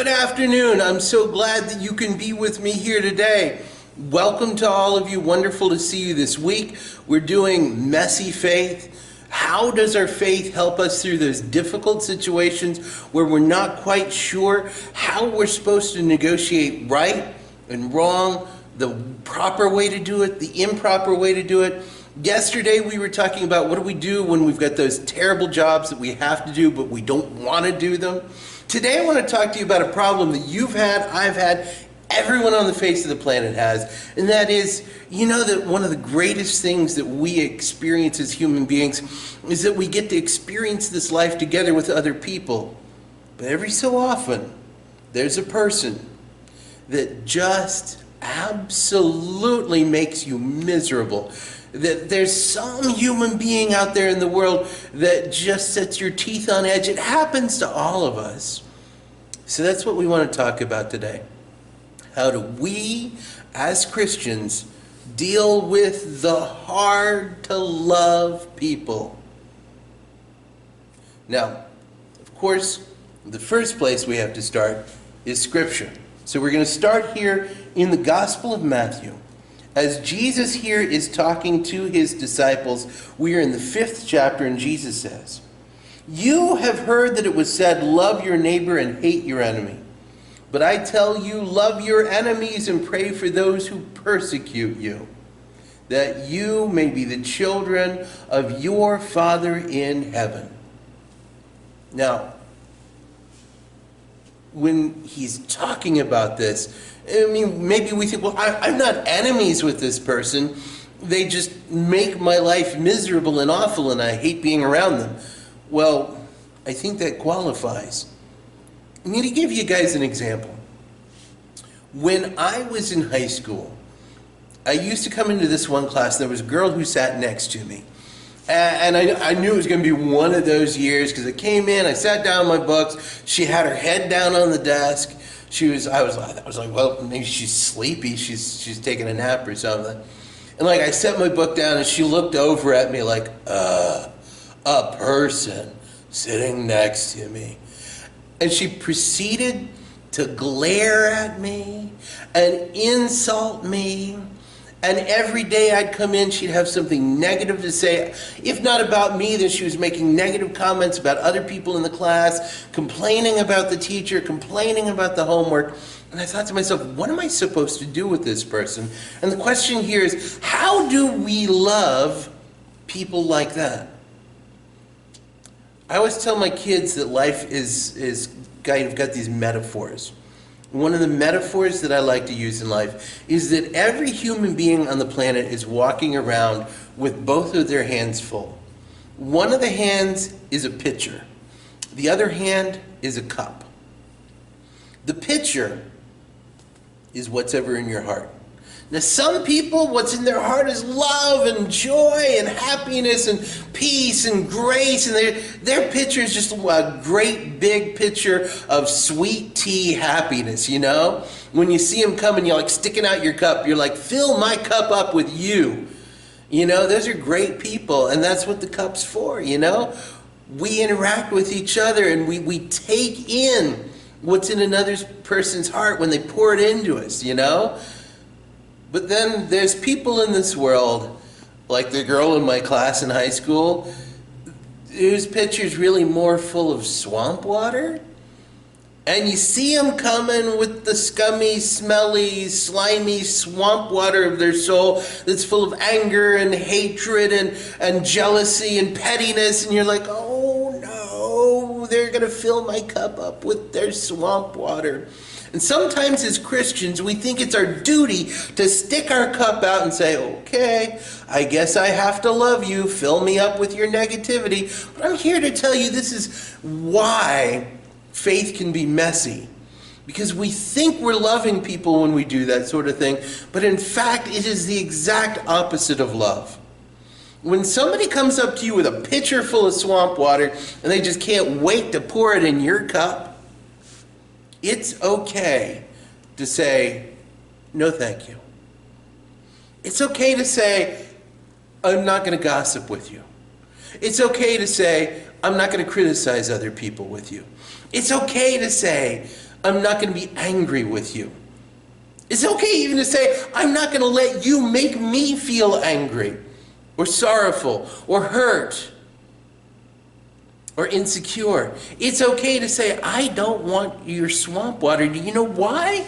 Good afternoon. I'm so glad that you can be with me here today. Welcome to all of you. Wonderful to see you this week. We're doing Messy Faith. How does our faith help us through those difficult situations where we're not quite sure how we're supposed to negotiate right and wrong, the proper way to do it, the improper way to do it? Yesterday we were talking about what do we do when we've got those terrible jobs that we have to do but we don't want to do them. Today I want to talk to you about a problem that you've had, I've had, everyone on the face of the planet has, and that is, you know that one of the greatest things that we experience as human beings is that we get to experience this life together with other people. But every so often, there's a person that just absolutely makes you miserable. That there's some human being out there in the world that just sets your teeth on edge. It happens to all of us. So that's what we want to talk about today. How do we, as Christians, deal with the hard-to-love people? Now, of course, the first place we have to start is Scripture. So we're going to start here in the Gospel of Matthew. As Jesus here is talking to his disciples, we are in the 5th chapter, and Jesus says, "You have heard that it was said, 'Love your neighbor and hate your enemy.' But I tell you, love your enemies and pray for those who persecute you, that you may be the children of your Father in heaven." Now, when he's talking about this, I mean, maybe we think, well, I'm not enemies with this person. They just make my life miserable and awful, and I hate being around them. Well, I think that qualifies. I'm going to give you guys an example. When I was in high school, I used to come into this one class, and there was a girl who sat next to me. And I knew it was going to be one of those years because I came in, I sat down in my books, she had her head down on the desk. I was like, well, maybe she's sleepy, she's taking a nap or something. And like I set my book down and she looked over at me like, a person sitting next to me. And she proceeded to glare at me and insult me. And every day I'd come in, she'd have something negative to say. If not about me, then she was making negative comments about other people in the class, complaining about the teacher, complaining about the homework. And I thought to myself, what am I supposed to do with this person? And the question here is, how do we love people like that? I always tell my kids that life is kind of got these metaphors. One of the metaphors that I like to use in life is that every human being on the planet is walking around with both of their hands full. One of the hands is a pitcher. The other hand is a cup. The pitcher is what's ever in your heart. Now, some people, what's in their heart is love and joy and happiness and peace and grace, and their pitcher is just a great big pitcher of sweet tea happiness, you know? When you see them coming, you're like sticking out your cup. You're like, fill my cup up with you. You know, those are great people, and that's what the cup's for, you know? We interact with each other, and we take in what's in another person's heart when they pour it into us, you know? But then there's people in this world, like the girl in my class in high school, whose pitcher's really more full of swamp water. And you see them coming with the scummy, smelly, slimy swamp water of their soul that's full of anger and hatred and jealousy and pettiness. And you're like, oh no, they're going to fill my cup up with their swamp water. And sometimes as Christians, we think it's our duty to stick our cup out and say, okay, I guess I have to love you, fill me up with your negativity. But I'm here to tell you this is why faith can be messy. Because we think we're loving people when we do that sort of thing, but in fact, it is the exact opposite of love. When somebody comes up to you with a pitcher full of swamp water and they just can't wait to pour it in your cup, it's okay to say, no thank you. It's okay to say, I'm not going to gossip with you. It's okay to say, I'm not going to criticize other people with you. It's okay to say, I'm not going to be angry with you. It's okay even to say, I'm not going to let you make me feel angry or sorrowful or hurt or insecure. It's okay to say, I don't want your swamp water. Do you know why?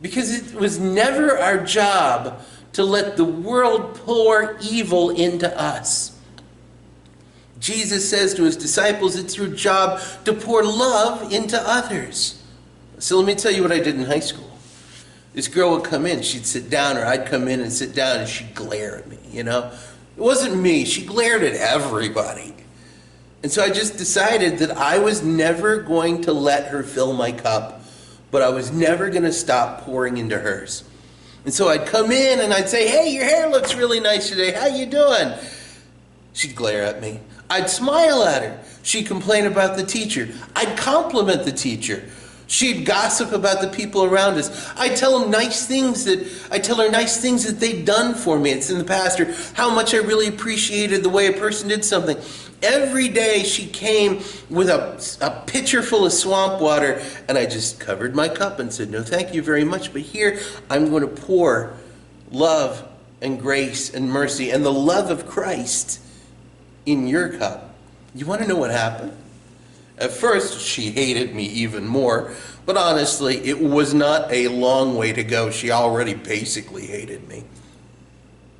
Because it was never our job to let the world pour evil into us. Jesus says to his disciples, it's your job to pour love into others. So let me tell you what I did in high school. This girl would come in, she'd sit down, or I'd come in and sit down, and she'd glare at me, you know? It wasn't me, she glared at everybody. And so I just decided that I was never going to let her fill my cup, but I was never going to stop pouring into hers. And so I'd come in and I'd say, hey, your hair looks really nice today, how you doing? She'd glare at me. I'd smile at her. She'd complain about the teacher. I'd compliment the teacher. She'd gossip about the people around us. I'd tell her nice things that they'd done for me. It's in the past, or how much I really appreciated the way a person did something. Every day she came with a pitcher full of swamp water, and I just covered my cup and said, no, thank you very much, but here I'm going to pour love and grace and mercy and the love of Christ in your cup. You want to know what happened? At first, she hated me even more, but honestly, it was not a long way to go. She already basically hated me.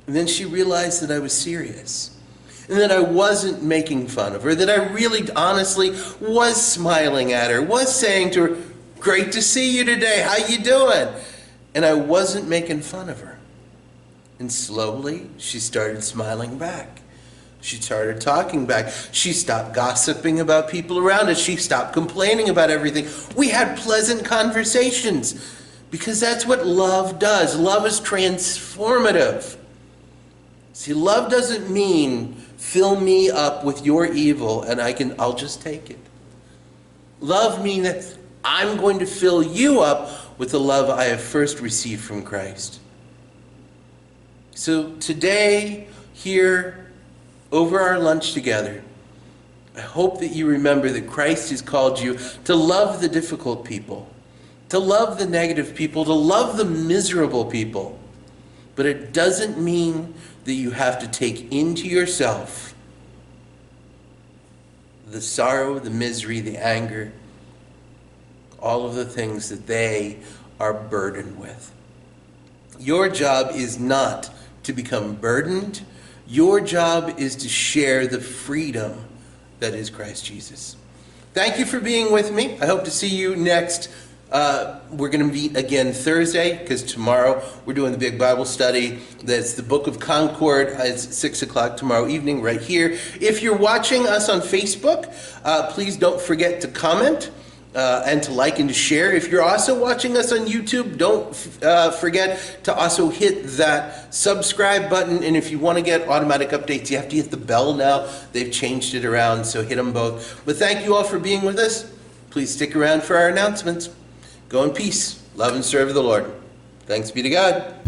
And then she realized that I was serious, and that I wasn't making fun of her, that I really, honestly, was smiling at her, was saying to her, great to see you today, how you doing? And I wasn't making fun of her. And slowly, she started smiling back. She started talking back. She stopped gossiping about people around us. She stopped complaining about everything. We had pleasant conversations because that's what love does. Love is transformative. See, love doesn't mean fill me up with your evil and I'll just take it. Love means that I'm going to fill you up with the love I have first received from Christ. So today, here, over our lunch together, I hope that you remember that Christ has called you to love the difficult people, to love the negative people, to love the miserable people. But it doesn't mean that you have to take into yourself the sorrow, the misery, the anger, all of the things that they are burdened with. Your job is not to become burdened. Your job is to share the freedom that is Christ Jesus. Thank you for being with me. I hope to see you next. We're going to meet again Thursday, because tomorrow we're doing the big Bible study. That's the book of Concord. It's 6 o'clock tomorrow evening right here. If you're watching us on Facebook, please don't forget to comment and to like and to share. If you're also watching us on YouTube, don't forget to also hit that subscribe button. And if you want to get automatic updates, you have to hit the bell now. They've changed it around, so hit them both. But thank you all for being with us. Please stick around for our announcements. Go in peace, love and serve the Lord. Thanks be to God.